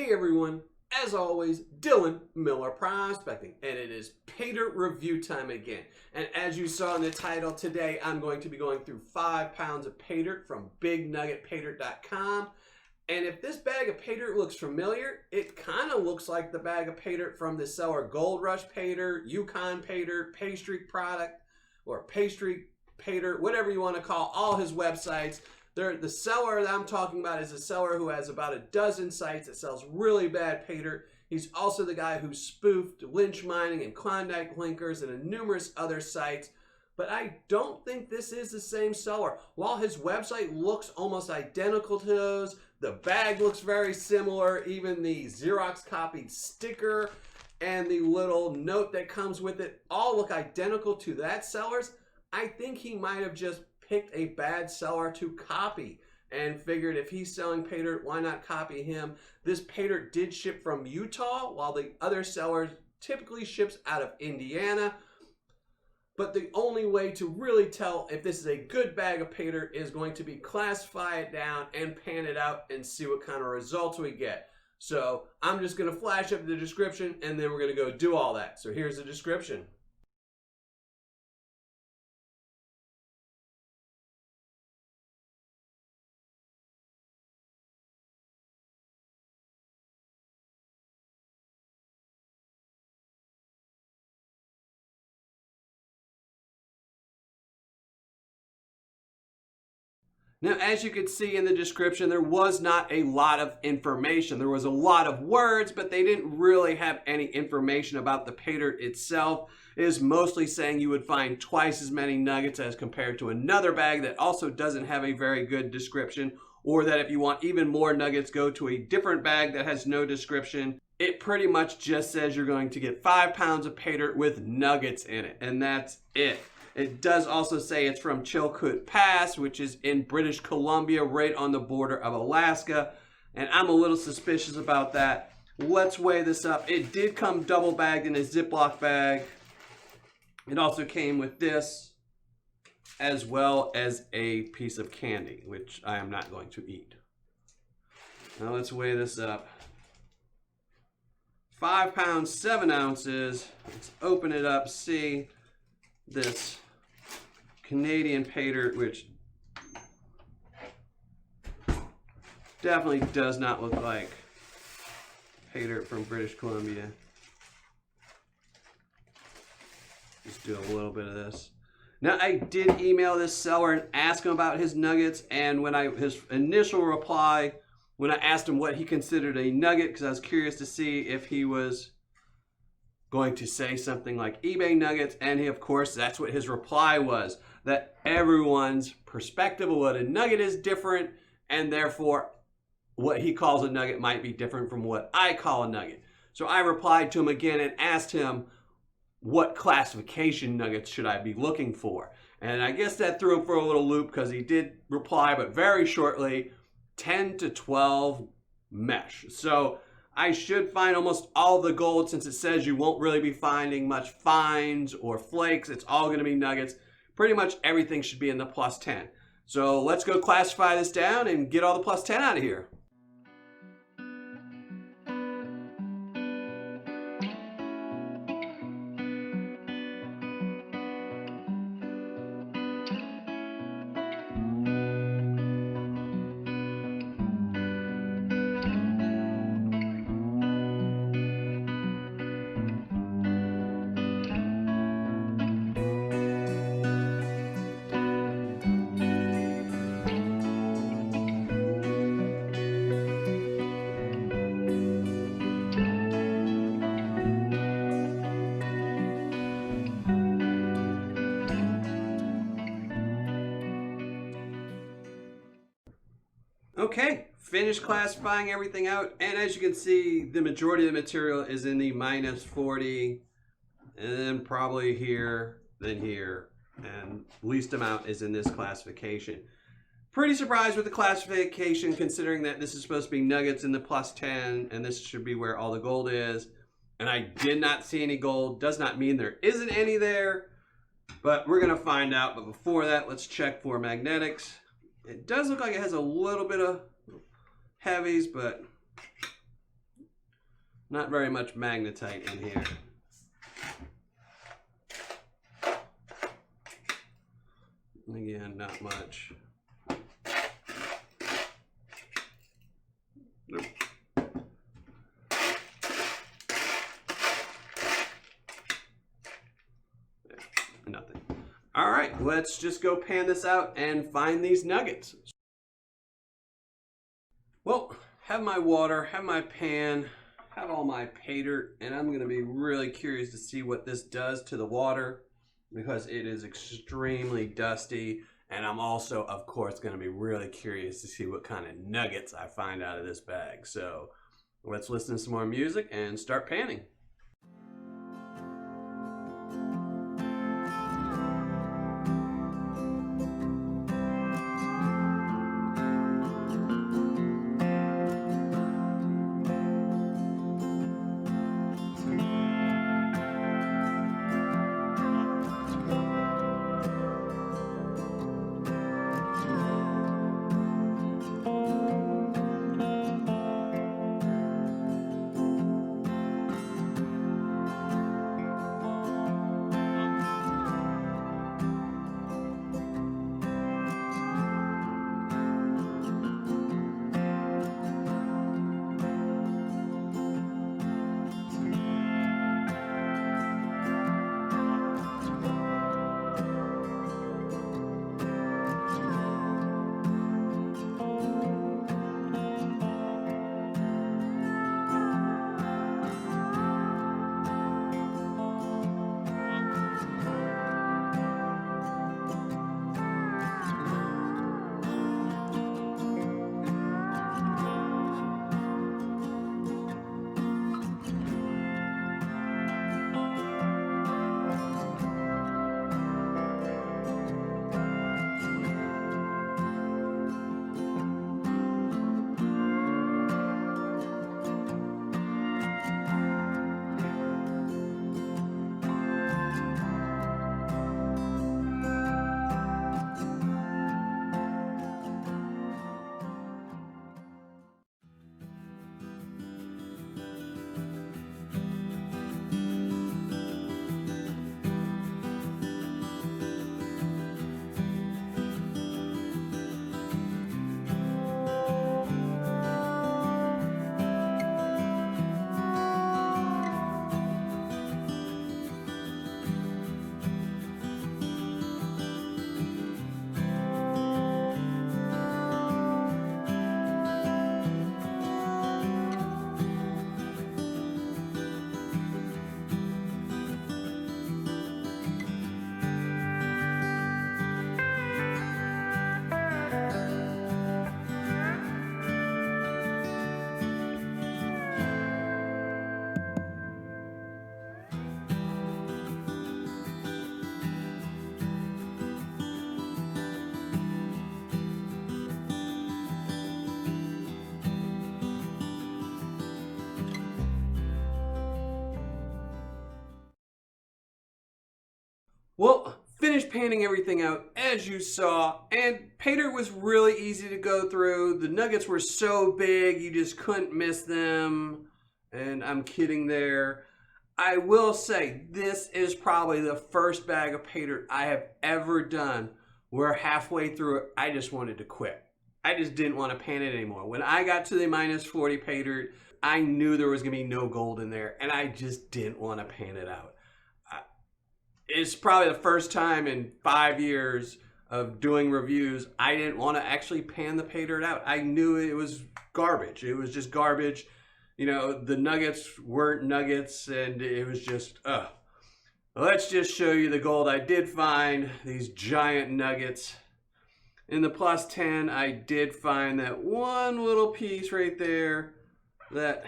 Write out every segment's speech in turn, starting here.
Hey everyone, as always, Dylan Miller Prospecting, and it is Paydirt review time again. And as you saw in the title, today I'm going to be going through 5 pounds of Paydirt from BigNuggetPaydirt.com. And if this bag of Paydirt looks familiar, it kind of looks like the bag of Paydirt from the seller Gold Rush Paydirt, Yukon Paydirt, Pastry Product, or Pastry Paydirt, whatever you want to call all his websites. The seller that I'm talking about is a seller who has about a dozen sites that sells really bad Paydirt. He's also the guy who spoofed Lynch Mining and Klondike Linkers and numerous other sites. But I don't think this is the same seller. While his website looks almost identical to those, the bag looks very similar, even the Xerox copied sticker and the little note that comes with it all look identical to that seller's. I think he might have just picked a bad seller to copy and figured if he's selling Paydirt, why not copy him? This Paydirt did ship from Utah, while the other seller typically ships out of Indiana. But the only way to really tell if this is a good bag of Paydirt is going to be classify it down and pan it out and see what kind of results we get. So I'm just going to flash up the description and then we're going to go do all that. So here's the description. Now, as you can see in the description, there was not a lot of information. There was a lot of words, but they didn't really have any information about the Paydirt itself. It is mostly saying you would find twice as many nuggets as compared to another bag that also doesn't have a very good description, or that if you want even more nuggets, go to a different bag that has no description. It pretty much just says you're going to get 5 pounds of Paydirt with nuggets in it, and that's it. It does also say it's from Chilkoot Pass, which is in British Columbia, right on the border of Alaska. And I'm a little suspicious about that. Let's weigh this up. It did come double bagged in a Ziploc bag. It also came with this, as well as a piece of candy, which I am not going to eat. Now let's weigh this up. 5 pounds, 7 ounces. Let's open it up, see this Canadian Paydirt, which definitely does not look like Paydirt from British Columbia. Just do a little bit of this. Now, I did email this seller and ask him about his nuggets, and his initial reply, when I asked him what he considered a nugget, because I was curious to see if he was going to say something like eBay nuggets, and of course, that's what his reply was, that everyone's perspective of what a nugget is different, and therefore what he calls a nugget might be different from what I call a nugget. So I replied to him again and asked him what classification nuggets should I be looking for. And I guess that threw him for a little loop, because he did reply, but very shortly, 10 to 12 mesh. So I should find almost all the gold, since it says you won't really be finding much fines or flakes. It's all going to be nuggets. Pretty much everything should be in the plus 10. So let's go classify this down and get all the plus 10 out of here. Okay, finished classifying everything out, and as you can see, the majority of the material is in the minus 40, and then probably here, then here, and least amount is in this classification. Pretty surprised with the classification, considering that this is supposed to be nuggets in the plus 10, and this should be where all the gold is. And I did not see any gold. Does not mean there isn't any there, but we're gonna find out. But before that, let's check for magnetics. It does look like it has a little bit of heavies, but Not very much magnetite in here. Again, not much. Nope. Nothing. All right, let's just go pan this out and find these nuggets. Well, have my water, have my pan, have all my pay dirt, and I'm going to be really curious to see what this does to the water because it is extremely dusty. And I'm also, of course, going to be really curious to see what kind of nuggets I find out of this bag. So let's listen to some more music and start panning. Well, finished panning everything out as you saw, and Paydirt was really easy to go through. The nuggets were so big you just couldn't miss them, and I'm kidding there. I will say this is probably the first bag of Paydirt I have ever done where halfway through it I just wanted to quit. I just didn't want to pan it anymore. When I got to the -40 Paydirt, I knew there was going to be no gold in there, and I just didn't want to pan it out. It's probably the first time in 5 years of doing reviews I didn't want to actually pan the Paydirt out. I knew it was garbage. It was just garbage. You know, the nuggets weren't nuggets, and it was just, Let's just show you the gold I did find, these giant nuggets. In the +10, I did find that one little piece right there that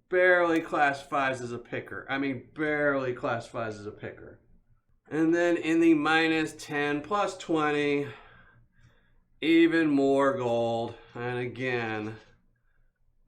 barely classifies as a picker. I mean, barely classifies as a picker. And then in the -10 +20, even more gold. And again,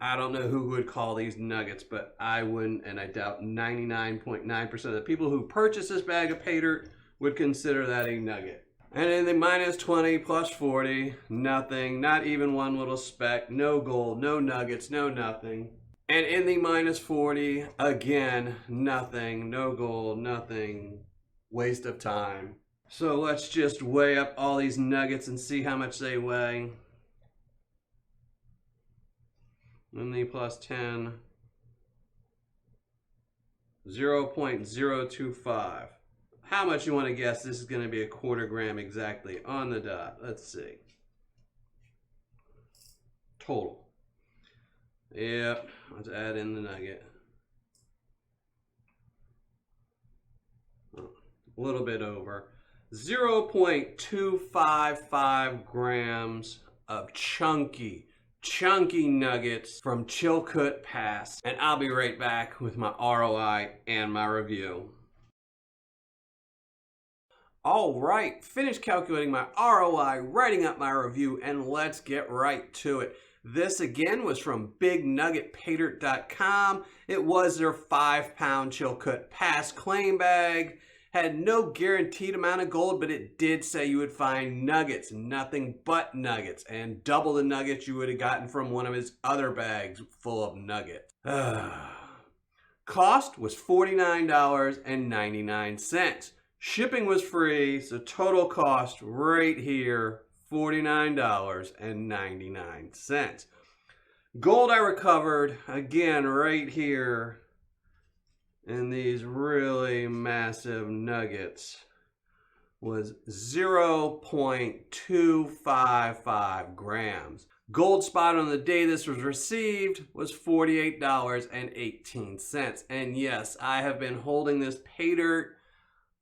I don't know who would call these nuggets, but I wouldn't, and I doubt 99.9% of the people who purchase this bag of Paydirt would consider that a nugget. And in the -20 +40, nothing, not even one little speck, no gold, no nuggets, no nothing. And in the minus 40, again, nothing, no gold, nothing, waste of time. So let's just weigh up all these nuggets and see how much they weigh. In the plus 10, 0.025. How much you want to guess this is going to be a quarter gram exactly on the dot? Let's see. Total. Yep, let's add in the nugget. A little bit over. 0.255 grams of chunky nuggets from Chilkoot Pass. And I'll be right back with my ROI and my review. All right, finished calculating my ROI, writing up my review, and let's get right to it. This again was from BigNuggetPaydirt.com. It was their 5-pound Chilkoot Pass claim bag. Had no guaranteed amount of gold, but it did say you would find nuggets, nothing but nuggets, and double the nuggets you would have gotten from one of his other bags full of nuggets. Cost was $49.99. Shipping was free, so total cost right here, $49.99. Gold I recovered, again, right here in these really massive nuggets, was 0.255 grams. Gold spot on the day this was received was $48.18. And yes, I have been holding this Paydirt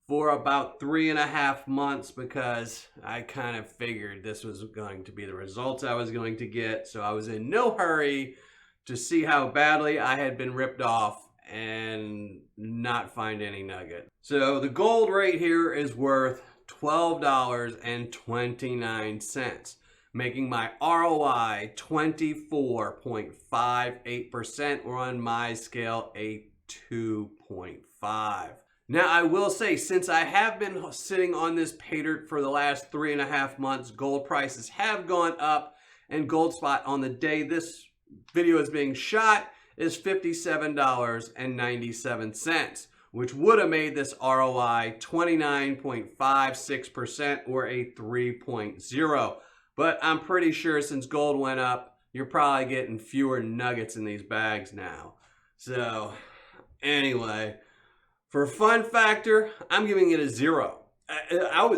for about 3.5 months because I kind of figured this was going to be the results I was going to get. So I was in no hurry to see how badly I had been ripped off and not find any nugget. So the gold right here is worth $12.29, making my ROI 24.58%, or on my scale, a 2.5. Now, I will say, since I have been sitting on this Paydirt for the last 3.5 months, gold prices have gone up, and gold spot on the day this video is being shot is $57.97, which would have made this ROI 29.56%, or a 3.0. But I'm pretty sure since gold went up, you're probably getting fewer nuggets in these bags now. So, anyway, for fun factor, I'm giving it a 0.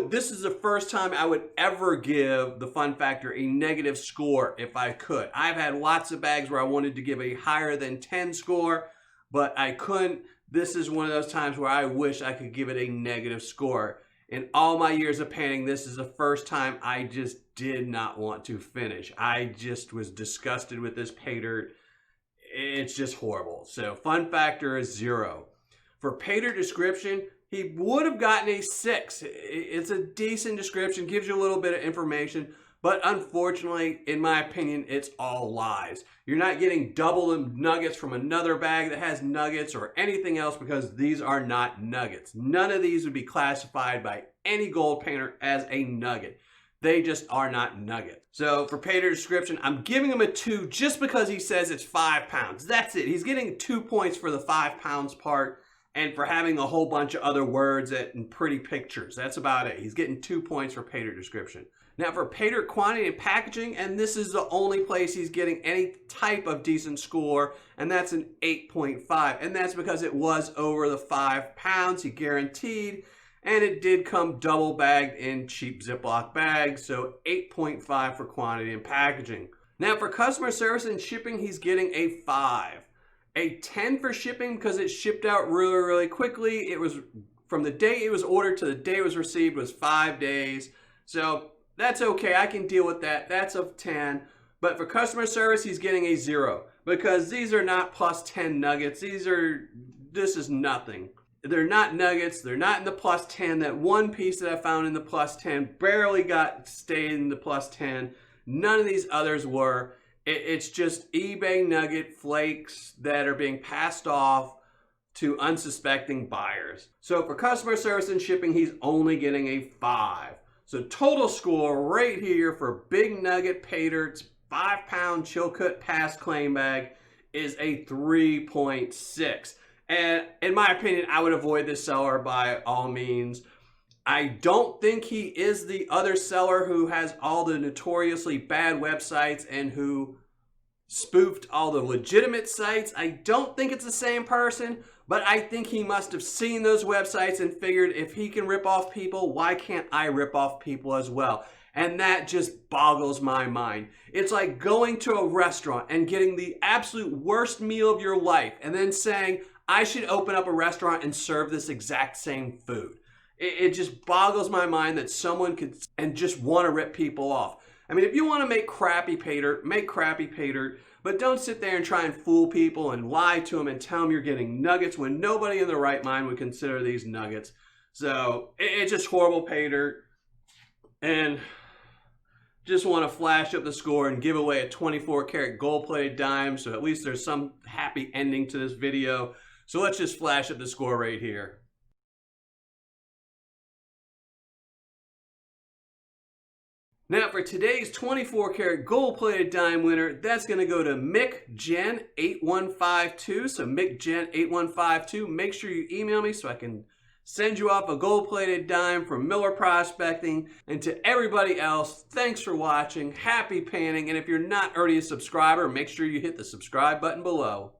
This is the first time I would ever give the fun factor a negative score if I could. I've had lots of bags where I wanted to give a higher than 10 score, but I couldn't. This is one of those times where I wish I could give it a negative score. In all my years of painting, this is the first time I just did not want to finish. I just was disgusted with this Paydirt. It's just horrible. So fun factor is 0. For Paydirt description, he would have gotten a 6. It's a decent description, gives you a little bit of information, but unfortunately, in my opinion, it's all lies. You're not getting double the nuggets from another bag that has nuggets or anything else, because these are not nuggets. None of these would be classified by any gold painter as a nugget. They just are not nuggets. So for Paydirt description, I'm giving him a 2 just because he says it's 5 pounds. That's it. He's getting 2 points for the 5 pounds part, and for having a whole bunch of other words and pretty pictures. That's about it. He's getting 2 points for Paydirt description. Now for Paydirt quantity and packaging, and this is the only place he's getting any type of decent score, and that's an 8.5. And that's because it was over the 5 pounds, he guaranteed, and it did come double bagged in cheap Ziploc bags, so 8.5 for quantity and packaging. Now for customer service and shipping, he's getting a 5. A 10 for shipping because it shipped out really, really quickly. It was from the day it was ordered to the day it was received was 5 days. So that's okay. I can deal with that. That's a 10. But for customer service, he's getting a 0 because these are not plus 10 nuggets. This is nothing. They're not nuggets. They're not in the plus 10. That one piece that I found in the plus 10 barely stayed in the plus 10. None of these others were. It's just eBay nugget flakes that are being passed off to unsuspecting buyers. So for customer service and shipping, he's only getting a 5. So total score right here for BigNuggetPaydirt's 5-pound Chilkoot Pass claim bag is a 3.6. And in my opinion, I would avoid this seller by all means. I don't think he is the other seller who has all the notoriously bad websites and who spoofed all the legitimate sites. I don't think it's the same person, but I think he must have seen those websites and figured if he can rip off people, why can't I rip off people as well? And that just boggles my mind. It's like going to a restaurant and getting the absolute worst meal of your life and then saying, I should open up a restaurant and serve this exact same food. It just boggles my mind that someone could and just want to rip people off. I mean, if you want to make crappy Paydirt, make crappy Paydirt, but don't sit there and try and fool people and lie to them and tell them you're getting nuggets when nobody in their right mind would consider these nuggets. So it's just horrible Paydirt. And just want to flash up the score and give away a 24-karat gold-plated dime, so at least there's some happy ending to this video. So let's just flash up the score right here. Now for today's 24-karat gold-plated dime winner, that's going to go to MickGen8152. So MickGen8152, make sure you email me so I can send you off a gold-plated dime from Miller Prospecting. And to everybody else, thanks for watching. Happy panning. And if you're not already a subscriber, make sure you hit the subscribe button below.